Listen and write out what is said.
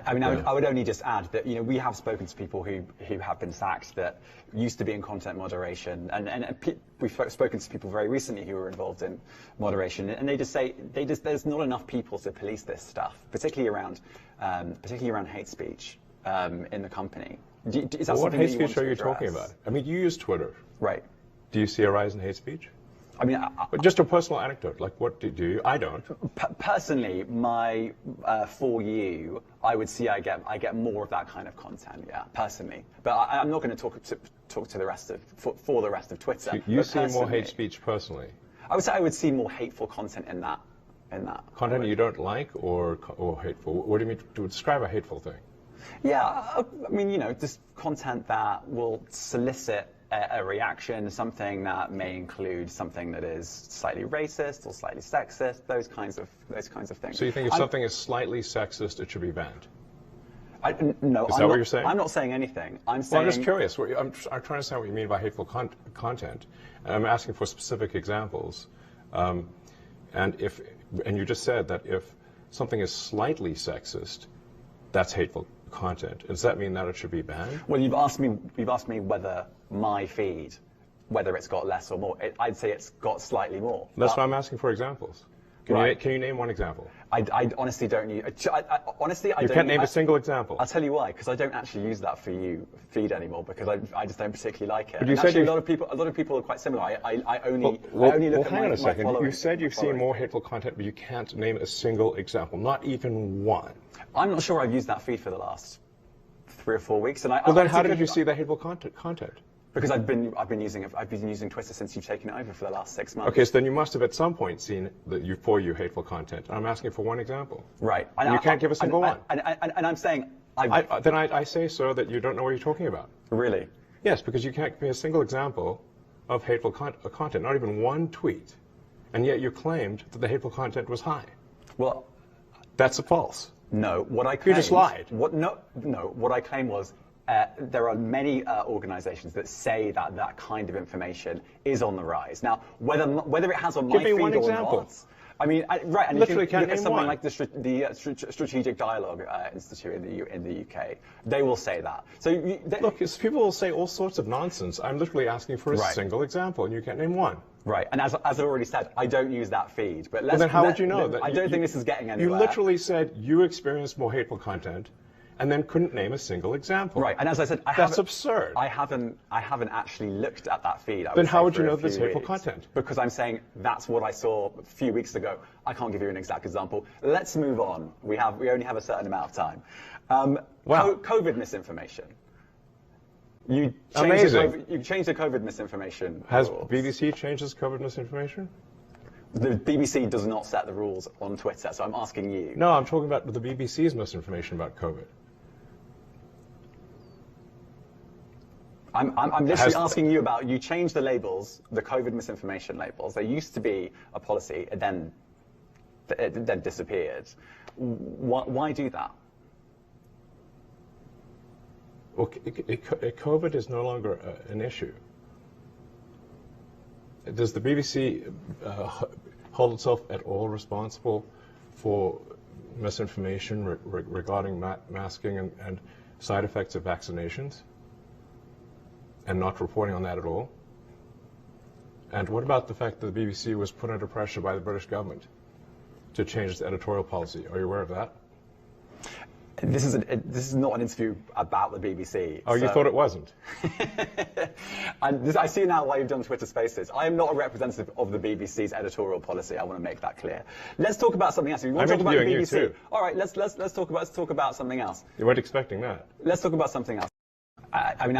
I would only just add that, we have spoken to people who have been sacked that used to be in content moderation, and we've spoken to people very recently who were involved in moderation, and they just say there's not enough people to police this stuff, particularly around hate speech in the company. Is that what hate speech are you talking about? I mean, you use Twitter, right? Do you see a rise in hate speech? I mean, but just a personal anecdote, like what do you? I don't. Personally, for you, I would see I get more of that kind of content, yeah, personally. But I'm not going to talk to the rest of for the rest of Twitter. So you see more hate speech personally? I would say I would see more hateful content in that. Content you don't like or hateful? What do you mean to describe a hateful thing? Yeah, I mean, just content that will solicit a reaction, something that may include something that is slightly racist or slightly sexist, those kinds of things. So you think if something is slightly sexist, it should be banned? No, is that what you're saying? I'm not saying anything. I'm saying. Well, I'm just curious. I'm trying to understand what you mean by hateful content. And I'm asking for specific examples. And you just said that if something is slightly sexist, that's hateful content. Does that mean that it should be banned? Well, you've asked me whether my feed, whether it's got less or more. I'd say it's got slightly more. That's why I'm asking for examples. Can you name one example? I honestly don't. Honestly, I don't. You can't name a single example. I'll tell you why. Because I don't actually use that For You feed anymore. Because I just don't particularly like it. But you said a lot of people are quite similar. I only look at hang on a second. You said you've seen more hateful content, but you can't name a single example, not even one. I'm not sure I've used that feed for the last 3 or 4 weeks. And then how did you see the hateful content? Because I've been using Twitter since you've taken it over for the last 6 months. Okay, so then you must have at some point seen the For You hateful content. I'm asking for one example. Right. And you can't give a single one. And I'm saying then I say, sir, that you don't know what you're talking about. Really? Yes, because you can't give me a single example of hateful content, not even one tweet, and yet you claimed that the hateful content was high. Well, that's false. No, what I claimed... You just lied. What I claimed was there are many organizations that say that kind of information is on the rise. Now, whether it has on my feed Give me one example. Not, I mean, right, and literally if you look at something one. like the Strategic Dialogue Institute in the UK, they will say that. So look, people will say all sorts of nonsense. I'm literally asking for a single example, and you can't name one. Right, and as I already said, I don't use that feed. But then how would you know? I don't think this is getting anywhere. You literally said you experienced more hateful content, and then couldn't name a single example. Right, and as I said, that's absurd. I haven't actually looked at that feed. Then how would you know there's hateful content? Because I'm saying that's what I saw a few weeks ago. I can't give you an exact example. Let's move on. We only have a certain amount of time. Wow. COVID misinformation. You changed the COVID misinformation Has rules. BBC changed its COVID misinformation? The BBC does not set the rules on Twitter, so I'm asking you. No, I'm talking about the BBC's misinformation about COVID. I'm literally asking you about, you changed the labels, the COVID misinformation labels. There used to be a policy, it then disappeared. Why do that? Well, COVID is no longer an issue. Does the BBC hold itself at all responsible for misinformation regarding masking and side effects of vaccinations, and not reporting on that at all? And what about the fact that the BBC was put under pressure by the British government to change its editorial policy? Are you aware of that? This is not an interview about the BBC. Oh, so. You thought it wasn't? And I see now why you've done Twitter Spaces. I am not a representative of the BBC's editorial policy. I want to make that clear. Let's talk about something else. You want to talk about the BBC? You too. All right, let's talk about something else. You weren't expecting that. Let's talk about something else. I mean.